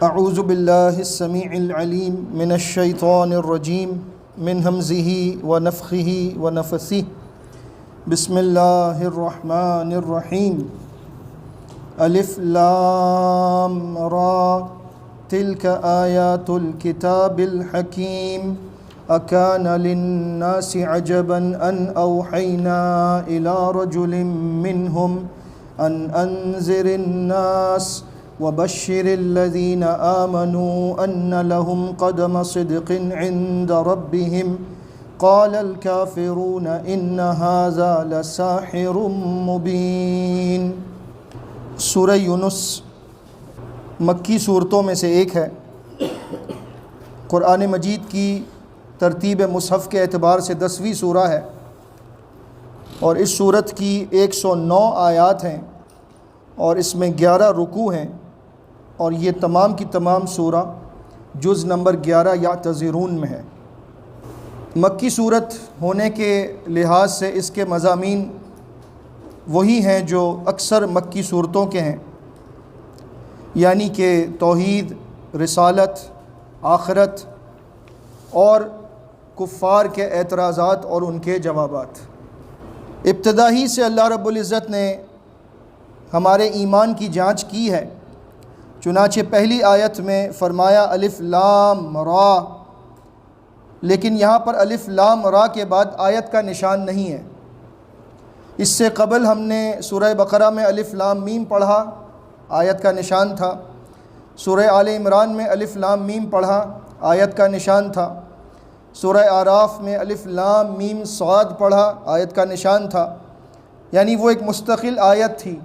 اعوذ باللہ السمیع العلیم من الشیطان الرجیم من ہمزہ ونفخہ ونفثہ بسم اللہ الرحمن الرحیم الف لام را تلک آیات الکتاب الحکیم اکان للناس عجبا ان اوحینا الی رجل منہم ان انذر الناس وبشر الذين آمنوا أن لهم قدم صدق عند ربهم قال الكافرون إن هذا لساحر مبين۔ سورہ یونس مکی صورتوں میں سے ایک ہے۔ قرآن مجید کی ترتیب مصحف کے اعتبار سے 10ویں سورہ ہے اور اس سورت کی 109 آیات ہیں اور اس میں 11 رکوع ہیں، اور یہ تمام کی تمام سورہ جز نمبر 11 یعتذرون میں ہے۔ مکی صورت ہونے کے لحاظ سے اس کے مضامین وہی ہیں جو اکثر مکی صورتوں کے ہیں، یعنی کہ توحید، رسالت، آخرت اور کفار کے اعتراضات اور ان کے جوابات۔ ابتدا ہی سے اللہ رب العزت نے ہمارے ایمان کی جانچ کی ہے، چنانچہ پہلی آیت میں فرمایا الف لام را، لیکن یہاں پر الف لام را کے بعد آیت کا نشان نہیں ہے۔ اس سے قبل ہم نے سورہ بقرہ میں الف لام میم پڑھا، آیت کا نشان تھا۔ سورہ آل عمران میں الف لام میم پڑھا، آیت کا نشان تھا۔ سورہ اعراف میں الف لام میم صاد پڑھا، آیت کا نشان تھا، یعنی وہ ایک مستقل آیت تھی۔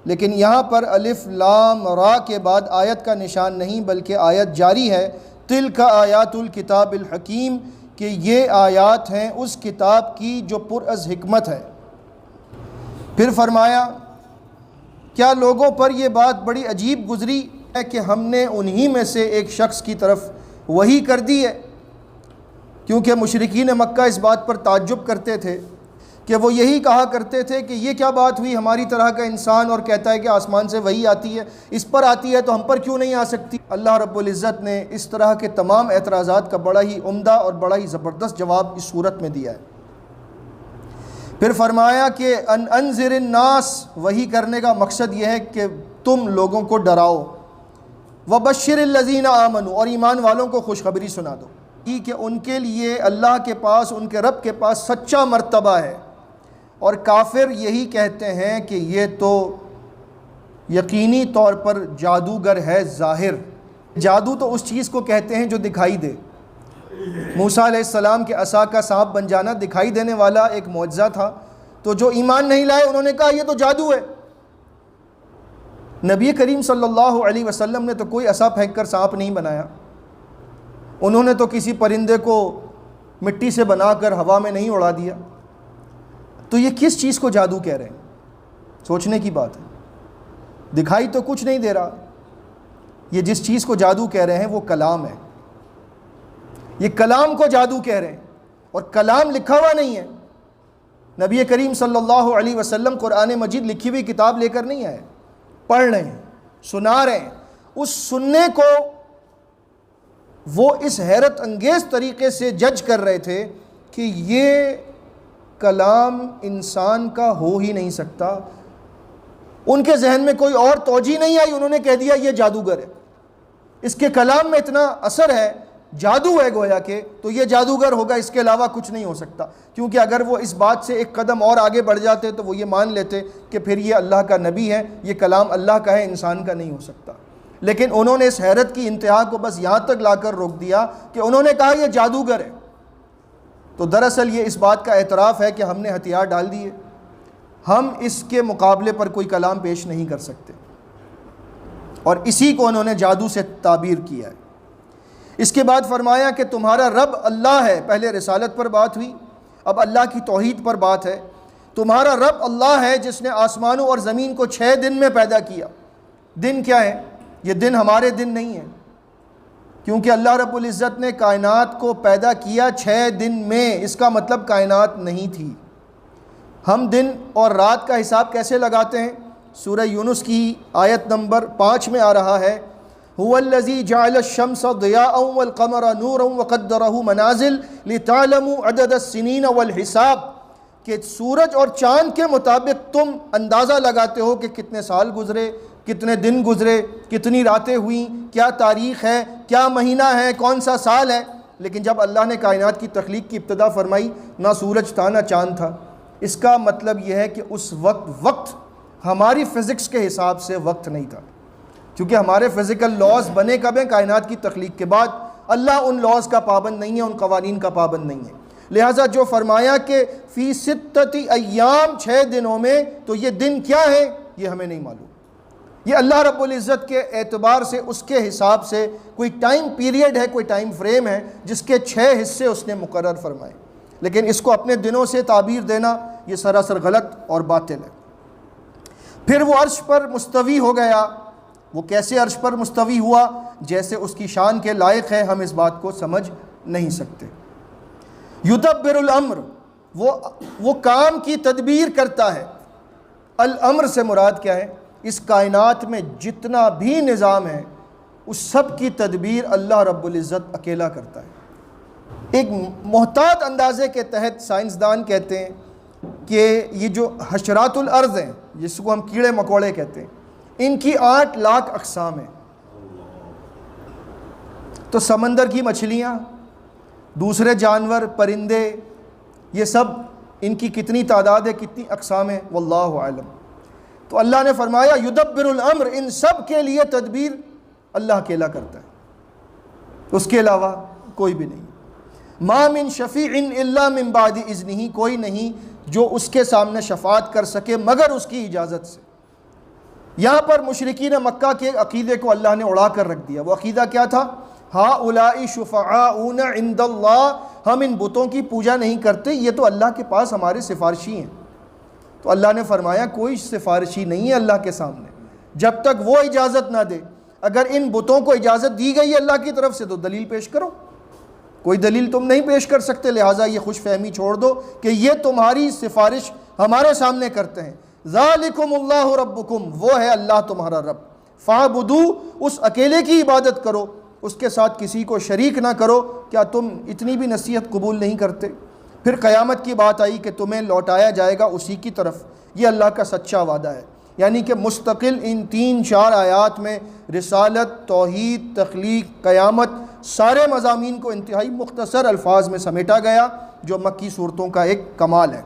لیکن یہاں پر الف لام را کے بعد آیت کا نشان نہیں، بلکہ آیت جاری ہے، تلک آیات الکتاب الحکیم، کہ یہ آیات ہیں اس کتاب کی جو پر از حکمت ہے۔ پھر فرمایا کیا لوگوں پر یہ بات بڑی عجیب گزری ہے کہ ہم نے انہی میں سے ایک شخص کی طرف وحی کر دی ہے، کیونکہ مشرکین مکہ اس بات پر تعجب کرتے تھے کہ وہ یہی کہا کرتے تھے کہ یہ کیا بات ہوئی، ہماری طرح کا انسان اور کہتا ہے کہ آسمان سے وحی آتی ہے، اس پر آتی ہے تو ہم پر کیوں نہیں آ سکتی۔ اللہ رب العزت نے اس طرح کے تمام اعتراضات کا بڑا ہی عمدہ اور بڑا ہی زبردست جواب اس صورت میں دیا ہے۔ پھر فرمایا کہ ان انذر الناس، وحی کرنے کا مقصد یہ ہے کہ تم لوگوں کو ڈراؤ، وبشر الذین آمنوا، اور ایمان والوں کو خوشخبری سنا دو کہ ان کے لیے اللہ کے پاس، ان کے رب کے پاس سچا مرتبہ ہے۔ اور کافر یہی کہتے ہیں کہ یہ تو یقینی طور پر جادوگر ہے ظاہر۔ جادو تو اس چیز کو کہتے ہیں جو دکھائی دے۔ موسیٰ علیہ السلام کے عصا کا سانپ بن جانا دکھائی دینے والا ایک معجزہ تھا، تو جو ایمان نہیں لائے انہوں نے کہا یہ تو جادو ہے۔ نبی کریم صلی اللہ علیہ وسلم نے تو کوئی عصا پھینک کر سانپ نہیں بنایا، انہوں نے تو کسی پرندے کو مٹی سے بنا کر ہوا میں نہیں اڑا دیا، تو یہ کس چیز کو جادو کہہ رہے ہیں؟ سوچنے کی بات ہے۔ دکھائی تو کچھ نہیں دے رہا، یہ جس چیز کو جادو کہہ رہے ہیں وہ کلام ہے، یہ کلام کو جادو کہہ رہے ہیں، اور کلام لکھا ہوا نہیں ہے۔ نبی کریم صلی اللہ علیہ وسلم قرآن مجید لکھی ہوئی کتاب لے کر نہیں آئے، پڑھ رہے ہیں، سنا رہے ہیں۔ اس سننے کو وہ اس حیرت انگیز طریقے سے جج کر رہے تھے کہ یہ کلام انسان کا ہو ہی نہیں سکتا۔ ان کے ذہن میں کوئی اور توجہ نہیں آئی، انہوں نے کہہ دیا یہ جادوگر ہے، اس کے کلام میں اتنا اثر ہے، جادو ہے گویا کہ، تو یہ جادوگر ہوگا، اس کے علاوہ کچھ نہیں ہو سکتا۔ کیونکہ اگر وہ اس بات سے ایک قدم اور آگے بڑھ جاتے تو وہ یہ مان لیتے کہ پھر یہ اللہ کا نبی ہے، یہ کلام اللہ کا ہے، انسان کا نہیں ہو سکتا۔ لیکن انہوں نے اس حیرت کی انتہا کو بس یہاں تک لا کر روک دیا کہ انہوں نے کہا یہ جادوگر ہے۔ تو دراصل یہ اس بات کا اعتراف ہے کہ ہم نے ہتھیار ڈال دیے، ہم اس کے مقابلے پر کوئی کلام پیش نہیں کر سکتے، اور اسی کو انہوں نے جادو سے تعبیر کیا ہے۔ اس کے بعد فرمایا کہ تمہارا رب اللہ ہے، پہلے رسالت پر بات ہوئی، اب اللہ کی توحید پر بات ہے۔ تمہارا رب اللہ ہے جس نے آسمانوں اور زمین کو 6 دن میں پیدا کیا۔ دن کیا ہے؟ یہ دن ہمارے دن نہیں ہیں، کیونکہ اللہ رب العزت نے کائنات کو پیدا کیا 6 دن میں، اس کا مطلب کائنات نہیں تھی۔ ہم دن اور رات کا حساب کیسے لگاتے ہیں؟ سورہ یونس کی آیت نمبر 5 میں آ رہا ہے هو الذی جعل الشمس ضیاء والقمر نورا وقدرہ منازل لتعلموا عدد السنین والحساب، کہ سورج اور چاند کے مطابق تم اندازہ لگاتے ہو کہ کتنے سال گزرے، کتنے دن گزرے، کتنی راتیں ہوئیں، کیا تاریخ ہے، کیا مہینہ ہے، کون سا سال ہے۔ لیکن جب اللہ نے کائنات کی تخلیق کی ابتدا فرمائی، نہ سورج تھا نہ چاند تھا۔ اس کا مطلب یہ ہے کہ اس وقت ہماری فزکس کے حساب سے وقت نہیں تھا، کیونکہ ہمارے فزیکل لاز بنے کب ہیں؟ کائنات کی تخلیق کے بعد۔ اللہ ان لاز کا پابند نہیں ہے، ان قوانین کا پابند نہیں ہے، لہٰذا جو فرمایا کہ فی ستتی ایام، 6 دنوں میں، تو یہ دن کیا ہے یہ ہمیں نہیں معلوم۔ یہ اللہ رب العزت کے اعتبار سے، اس کے حساب سے کوئی ٹائم پیریڈ ہے، کوئی ٹائم فریم ہے جس کے 6 حصے اس نے مقرر فرمائے، لیکن اس کو اپنے دنوں سے تعبیر دینا یہ سراسر غلط اور باطل ہے۔ پھر وہ عرش پر مستوی ہو گیا۔ وہ کیسے عرش پر مستوی ہوا؟ جیسے اس کی شان کے لائق ہے، ہم اس بات کو سمجھ نہیں سکتے۔ یدبر الامر، وہ کام کی تدبیر کرتا ہے۔ الامر سے مراد کیا ہے؟ اس کائنات میں جتنا بھی نظام ہے اس سب کی تدبیر اللہ رب العزت اکیلا کرتا ہے۔ ایک محتاط اندازے کے تحت سائنسدان کہتے ہیں کہ یہ جو حشرات الارض ہیں، جس کو ہم کیڑے مکوڑے کہتے ہیں، ان کی 8 لاکھ اقسام ہیں۔ تو سمندر کی مچھلیاں، دوسرے جانور، پرندے، یہ سب ان کی کتنی تعداد ہے، کتنی اقسام ہیں، واللہ اعلم۔ تو اللہ نے فرمایا یدبر الامر، ان سب کے لیے تدبیر اللہ اکیلا کرتا ہے، اس کے علاوہ کوئی بھی نہیں۔ ما من شفیع الا من بعد اذنہ، کوئی نہیں جو اس کے سامنے شفاعت کر سکے مگر اس کی اجازت سے۔ یہاں پر مشرکین مکہ کے عقیدے کو اللہ نے اڑا کر رکھ دیا۔ وہ عقیدہ کیا تھا؟ ہؤلاء شفعاؤنا عند اللہ، ہم ان بتوں کی پوجا نہیں کرتے، یہ تو اللہ کے پاس ہمارے سفارشی ہیں۔ تو اللہ نے فرمایا کوئی سفارشی نہیں ہے اللہ کے سامنے جب تک وہ اجازت نہ دے۔ اگر ان بتوں کو اجازت دی گئی ہے اللہ کی طرف سے تو دلیل پیش کرو، کوئی دلیل تم نہیں پیش کر سکتے، لہٰذا یہ خوش فہمی چھوڑ دو کہ یہ تمہاری سفارش ہمارے سامنے کرتے ہیں۔ ذالکم اللہ ربکم، وہ ہے اللہ تمہارا رب، فاعبدوا، اس اکیلے کی عبادت کرو، اس کے ساتھ کسی کو شریک نہ کرو۔ کیا تم اتنی بھی نصیحت قبول نہیں کرتے؟ پھر قیامت کی بات آئی کہ تمہیں لوٹایا جائے گا اسی کی طرف، یہ اللہ کا سچا وعدہ ہے۔ یعنی کہ مستقل ان 3-4 آیات میں رسالت، توحید، تخلیق، قیامت، سارے مضامین کو انتہائی مختصر الفاظ میں سمیٹا گیا، جو مکی صورتوں کا ایک کمال ہے۔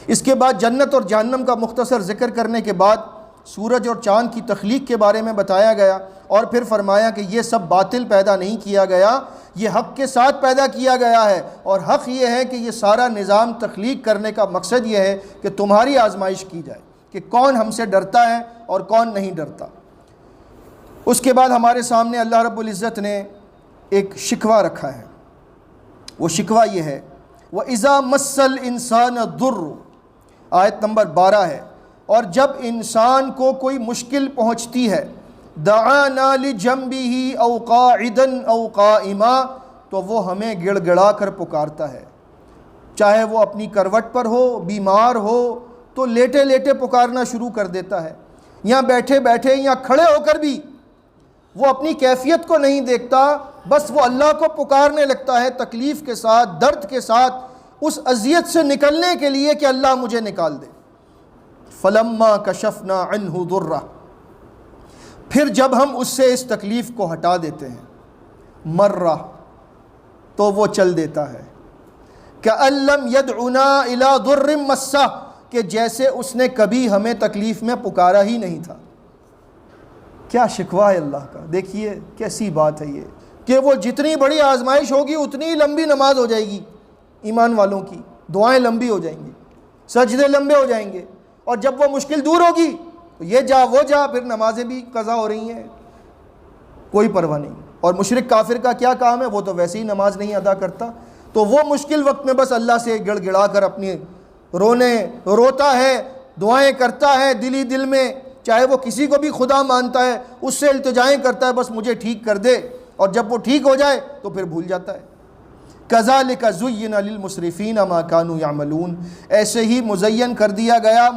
اس کے بعد جنت اور جہنم کا مختصر ذکر کرنے کے بعد سورج اور چاند کی تخلیق کے بارے میں بتایا گیا، اور پھر فرمایا کہ یہ سب باطل پیدا نہیں کیا گیا، یہ حق کے ساتھ پیدا کیا گیا ہے، اور حق یہ ہے کہ یہ سارا نظام تخلیق کرنے کا مقصد یہ ہے کہ تمہاری آزمائش کی جائے کہ کون ہم سے ڈرتا ہے اور کون نہیں ڈرتا۔ اس کے بعد ہمارے سامنے اللہ رب العزت نے ایک شکوہ رکھا ہے۔ وہ شکوہ یہ ہے، وَإِذَا مَسَّ الْإِنسَانَ الضُّرُّ، آیت نمبر 12 ہے، اور جب انسان کو کوئی مشکل پہنچتی ہے، دعانا لجنبہ او قاعدا او قائما، تو وہ ہمیں گڑ گڑا کر پکارتا ہے، چاہے وہ اپنی کروٹ پر ہو، بیمار ہو تو لیٹے لیٹے پکارنا شروع کر دیتا ہے، یا بیٹھے بیٹھے یا کھڑے ہو کر بھی وہ اپنی کیفیت کو نہیں دیکھتا، بس وہ اللہ کو پکارنے لگتا ہے تکلیف کے ساتھ، درد کے ساتھ، اس اذیت سے نکلنے کے لیے کہ اللہ مجھے نکال دے۔ فلما کشفنا عنہ ضرہ، پھر جب ہم اس سے اس تکلیف کو ہٹا دیتے ہیں، مرہ، تو وہ چل دیتا ہے، کأن لم یدعنا الی ضر مسہ، کہ جیسے اس نے کبھی ہمیں تکلیف میں پکارا ہی نہیں تھا۔ کیا شکوہ ہے اللہ کا، دیکھیے کیسی بات ہے یہ، کہ وہ جتنی بڑی آزمائش ہوگی اتنی لمبی نماز ہو جائے گی، ایمان والوں کی دعائیں لمبی ہو جائیں گی، سجدے لمبے ہو جائیں گے، اور جب وہ مشکل دور ہوگی تو یہ جا وہ جا، پھر نمازیں بھی قضا ہو رہی ہیں، کوئی پرواہ نہیں۔ اور مشرک کافر کا کیا کام ہے؟ وہ تو ویسے ہی نماز نہیں ادا کرتا، تو وہ مشکل وقت میں بس اللہ سے گڑ گڑا کر اپنی روتا ہے، دعائیں کرتا ہے دلی دل میں، چاہے وہ کسی کو بھی خدا مانتا ہے، اس سے التجائیں کرتا ہے بس مجھے ٹھیک کر دے، اور جب وہ ٹھیک ہو جائے تو پھر بھول جاتا ہے۔ کذالک زین للمسرفین ما کانوا یعملون، ایسے ہی مزین کر دیا گیا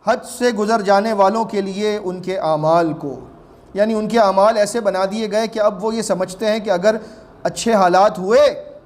حد سے گزر جانے والوں کے لیے ان کے اعمال کو، یعنی ان کے اعمال ایسے بنا دیے گئے کہ اب وہ یہ سمجھتے ہیں کہ اگر اچھے حالات ہوئے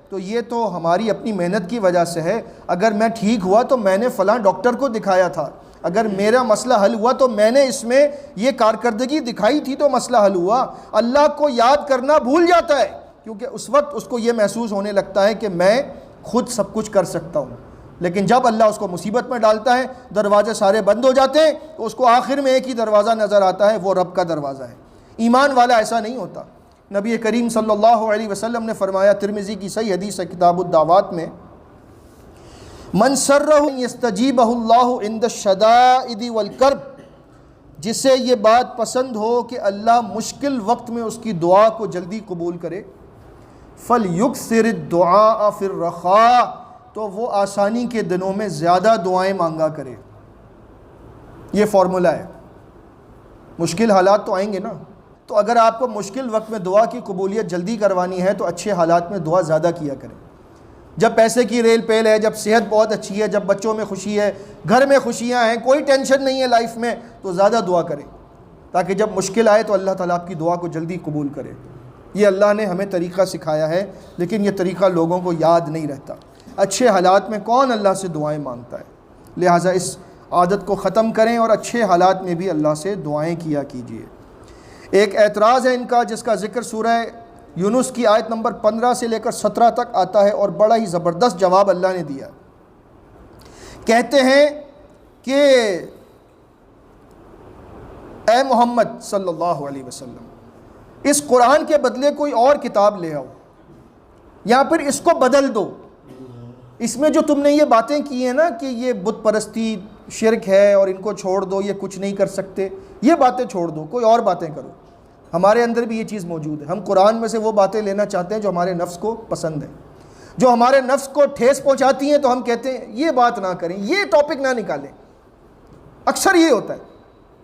تو یہ تو ہماری اپنی محنت کی وجہ سے ہے، اگر میں ٹھیک ہوا تو میں نے فلاں ڈاکٹر کو دکھایا تھا، اگر میرا مسئلہ حل ہوا تو میں نے اس میں یہ کارکردگی دکھائی تھی تو مسئلہ حل ہوا۔ اللہ کو یاد کرنا بھول جاتا ہے، کیونکہ اس وقت اس کو یہ محسوس ہونے لگتا ہے کہ میں خود سب کچھ کر سکتا ہوں۔ لیکن جب اللہ اس کو مصیبت میں ڈالتا ہے، دروازے سارے بند ہو جاتے ہیں، تو اس کو آخر میں ایک ہی دروازہ نظر آتا ہے، وہ رب کا دروازہ ہے۔ ایمان والا ایسا نہیں ہوتا۔ نبی کریم صلی اللہ علیہ وسلم نے فرمایا، ترمذی کی صحیح حدیث ہے کتاب الدعوات میں، من سرہ یستجیبہ اللہ عند الشدائد والکرب، جسے یہ بات پسند ہو کہ اللہ مشکل وقت میں اس کی دعا کو جلدی قبول کرے، فلیکثر الدعاء فی الرخاء، تو وہ آسانی کے دنوں میں زیادہ دعائیں مانگا کرے۔ یہ فارمولہ ہے۔ مشکل حالات تو آئیں گے نا، تو اگر آپ کو مشکل وقت میں دعا کی قبولیت جلدی کروانی ہے تو اچھے حالات میں دعا زیادہ کیا کریں۔ جب پیسے کی ریل پیل ہے، جب صحت بہت اچھی ہے، جب بچوں میں خوشی ہے، گھر میں خوشیاں ہیں، کوئی ٹینشن نہیں ہے لائف میں، تو زیادہ دعا کریں، تاکہ جب مشکل آئے تو اللہ تعالیٰ آپ کی دعا کو جلدی قبول کرے۔ یہ اللہ نے ہمیں طریقہ سکھایا ہے، لیکن یہ طریقہ لوگوں کو یاد نہیں رہتا۔ اچھے حالات میں کون اللہ سے دعائیں مانگتا ہے؟ لہٰذا اس عادت کو ختم کریں اور اچھے حالات میں بھی اللہ سے دعائیں کیا کیجیے۔ ایک اعتراض ہے ان کا، جس کا ذکر سورہ یونس کی آیت نمبر 15 سے لے کر 17 تک آتا ہے، اور بڑا ہی زبردست جواب اللہ نے دیا۔ کہتے ہیں کہ اے محمد صلی اللہ علیہ وسلم، اس قرآن کے بدلے کوئی اور کتاب لے آؤ، یا پھر اس کو بدل دو۔ اس میں جو تم نے یہ باتیں کی ہیں نا کہ یہ بت پرستی شرک ہے اور ان کو چھوڑ دو، یہ کچھ نہیں کر سکتے، یہ باتیں چھوڑ دو، کوئی اور باتیں کرو۔ ہمارے اندر بھی یہ چیز موجود ہے، ہم قرآن میں سے وہ باتیں لینا چاہتے ہیں جو ہمارے نفس کو پسند ہے، جو ہمارے نفس کو ٹھیس پہنچاتی ہیں، تو ہم کہتے ہیں یہ بات نہ کریں، یہ ٹاپک نہ نکالیں۔ اکثر یہ ہوتا ہے،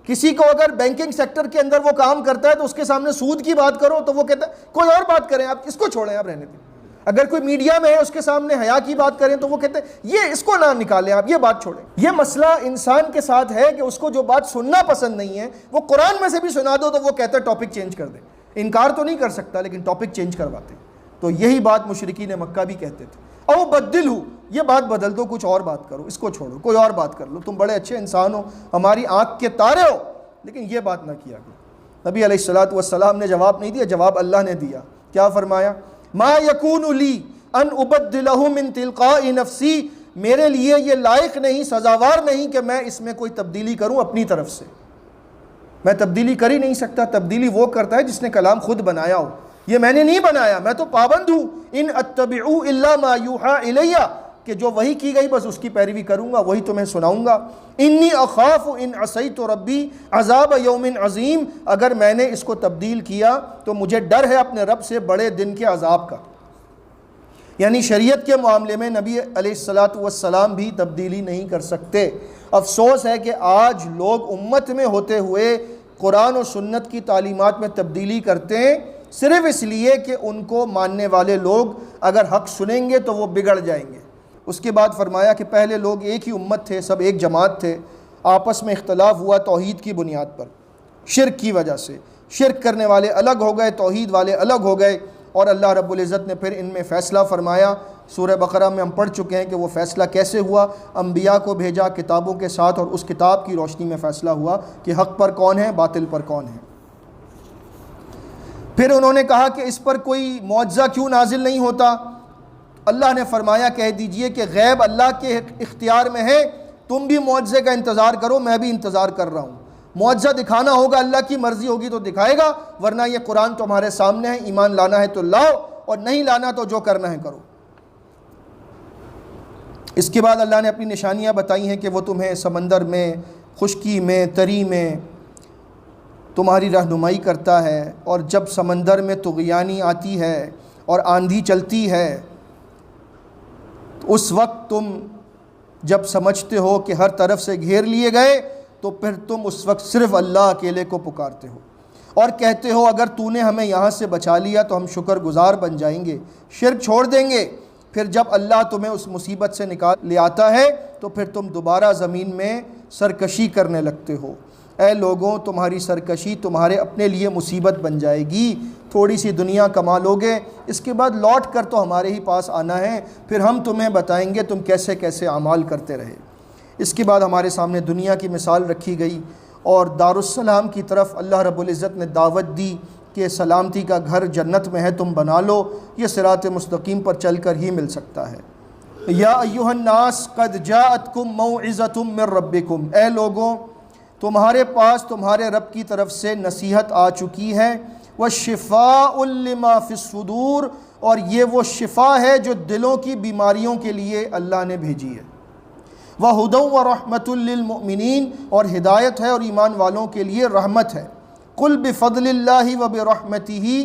کسی کو اگر بینکنگ سیکٹر کے اندر وہ کام کرتا ہے تو اس کے سامنے سود کی بات کرو تو وہ کہتا ہے کوئی اور بات کریں، آپ اس کو چھوڑیں، آپ رہنے دیں۔ اگر کوئی میڈیا میں ہے اس کے سامنے حیا کی بات کریں تو وہ کہتے ہیں یہ اس کو نہ نکالیں، آپ یہ بات چھوڑیں۔ یہ مسئلہ انسان کے ساتھ ہے کہ اس کو جو بات سننا پسند نہیں ہے وہ قرآن میں سے بھی سنا دو تو وہ کہتا ہے ٹاپک چینج کر دیں۔ انکار تو نہیں کر سکتا لیکن ٹاپک چینج کرواتے ہیں۔ تو یہی بات مشرکین مکہ بھی کہتے تھے، او بدلہ، یہ بات بدل دو، کچھ اور بات کرو، اس کو چھوڑو، کوئی اور بات کر لو، تم بڑے اچھے انسان ہو، ہماری آنکھ کے تارے ہو، لیکن یہ بات نہ کیا کرو۔ نبی علیہ الصلوۃ والسلام نے جواب نہیں دیا، جواب اللہ نے دیا۔ کیا فرمایا؟ ما یکون لی ان ابدلہ من تلقاء نفسی، میرے لیے یہ لائق نہیں، سزاوار نہیں کہ میں اس میں کوئی تبدیلی کروں اپنی طرف سے۔ میں تبدیلی کر ہی نہیں سکتا، تبدیلی وہ کرتا ہے جس نے کلام خود بنایا ہو، یہ میں نے نہیں بنایا، میں تو پابند ہوں۔ ان اتبع الا ما یوحى الی، کہ جو وحی کی گئی بس اس کی پیروی کروں گا، وہی تمہیں سناؤں گا۔ انی اخاف ان عصیت ربی عذاب یوم عظیم، اگر میں نے اس کو تبدیل کیا تو مجھے ڈر ہے اپنے رب سے بڑے دن کے عذاب کا۔ یعنی شریعت کے معاملے میں نبی علیہ الصلوۃ والسلام بھی تبدیلی نہیں کر سکتے۔ افسوس ہے کہ آج لوگ امت میں ہوتے ہوئے قرآن و سنت کی تعلیمات میں تبدیلی کرتے ہیں، صرف اس لیے کہ ان کو ماننے والے لوگ اگر حق سنیں گے تو وہ بگڑ جائیں گے۔ اس کے بعد فرمایا کہ پہلے لوگ ایک ہی امت تھے، سب ایک جماعت تھے، آپس میں اختلاف ہوا توحید کی بنیاد پر، شرک کی وجہ سے، شرک کرنے والے الگ ہو گئے، توحید والے الگ ہو گئے، اور اللہ رب العزت نے پھر ان میں فیصلہ فرمایا۔ سورہ بقرہ میں ہم پڑھ چکے ہیں کہ وہ فیصلہ کیسے ہوا، انبیاء کو بھیجا کتابوں کے ساتھ، اور اس کتاب کی روشنی میں فیصلہ ہوا کہ حق پر کون ہے، باطل پر کون ہے۔ پھر انہوں نے کہا کہ اس پر کوئی معجزہ کیوں نازل نہیں ہوتا؟ اللہ نے فرمایا کہہ دیجئے کہ غیب اللہ کے اختیار میں ہے، تم بھی معجزے کا انتظار کرو، میں بھی انتظار کر رہا ہوں۔ معجزہ دکھانا ہوگا، اللہ کی مرضی ہوگی تو دکھائے گا، ورنہ یہ قرآن تمہارے سامنے ہے، ایمان لانا ہے تو لاؤ، اور نہیں لانا تو جو کرنا ہے کرو۔ اس کے بعد اللہ نے اپنی نشانیاں بتائی ہیں کہ وہ تمہیں سمندر میں، خشکی میں، تری میں تمہاری رہنمائی کرتا ہے، اور جب سمندر میں طغیانی آتی ہے اور آندھی چلتی ہے تو اس وقت تم جب سمجھتے ہو کہ ہر طرف سے گھیر لیے گئے تو پھر تم اس وقت صرف اللہ اکیلے کو پکارتے ہو اور کہتے ہو اگر تو نے ہمیں یہاں سے بچا لیا تو ہم شکر گزار بن جائیں گے، شرک چھوڑ دیں گے۔ پھر جب اللہ تمہیں اس مصیبت سے نکال لے آتا ہے تو پھر تم دوبارہ زمین میں سرکشی کرنے لگتے ہو۔ اے لوگوں تمہاری سرکشی تمہارے اپنے لیے مصیبت بن جائے گی، تھوڑی سی دنیا کما لوگے، اس کے بعد لوٹ کر تو ہمارے ہی پاس آنا ہے، پھر ہم تمہیں بتائیں گے تم کیسے کیسے اعمال کرتے رہے۔ اس کے بعد ہمارے سامنے دنیا کی مثال رکھی گئی اور دارالسلام کی طرف اللہ رب العزت نے دعوت دی کہ سلامتی کا گھر جنت میں ہے، تم بنا لو، یہ صراط مستقیم پر چل کر ہی مل سکتا ہے۔ یا ایھا الناس قد جاءتکم موعظۃ من ربکم، اے لوگوں تمہارے پاس تمہارے رب کی طرف سے نصیحت آ چکی ہے، وشفاء لما فی الصدور، اور یہ وہ شفا ہے جو دلوں کی بیماریوں کے لیے اللہ نے بھیجی ہے، وہدی ورحمۃ للمؤمنین، اور ہدایت ہے اور ایمان والوں کے لیے رحمت ہے۔ قل بفضل اللہ وبرحمتہ،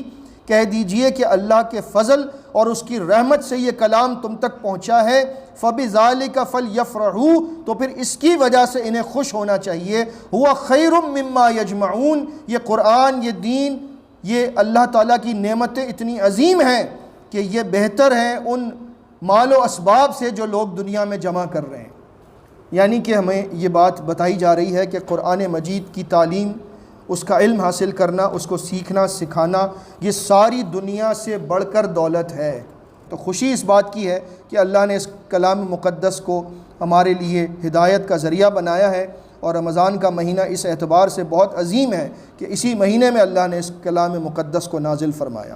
کہہ دیجئے کہ اللہ کے فضل اور اس کی رحمت سے یہ کلام تم تک پہنچا ہے، فبذالک فلیفرحوا، تو پھر اس کی وجہ سے انہیں خوش ہونا چاہیے، ہوا خیر مما یجمعون، یہ قرآن، یہ دین، یہ اللہ تعالیٰ کی نعمتیں اتنی عظیم ہیں کہ یہ بہتر ہیں ان مال و اسباب سے جو لوگ دنیا میں جمع کر رہے ہیں۔ یعنی کہ ہمیں یہ بات بتائی جا رہی ہے کہ قرآن مجید کی تعلیم، اس کا علم حاصل کرنا، اس کو سیکھنا سکھانا، یہ ساری دنیا سے بڑھ کر دولت ہے۔ تو خوشی اس بات کی ہے کہ اللہ نے اس کلام مقدس کو ہمارے لیے ہدایت کا ذریعہ بنایا ہے، اور رمضان کا مہینہ اس اعتبار سے بہت عظیم ہے کہ اسی مہینے میں اللہ نے اس کلام مقدس کو نازل فرمایا۔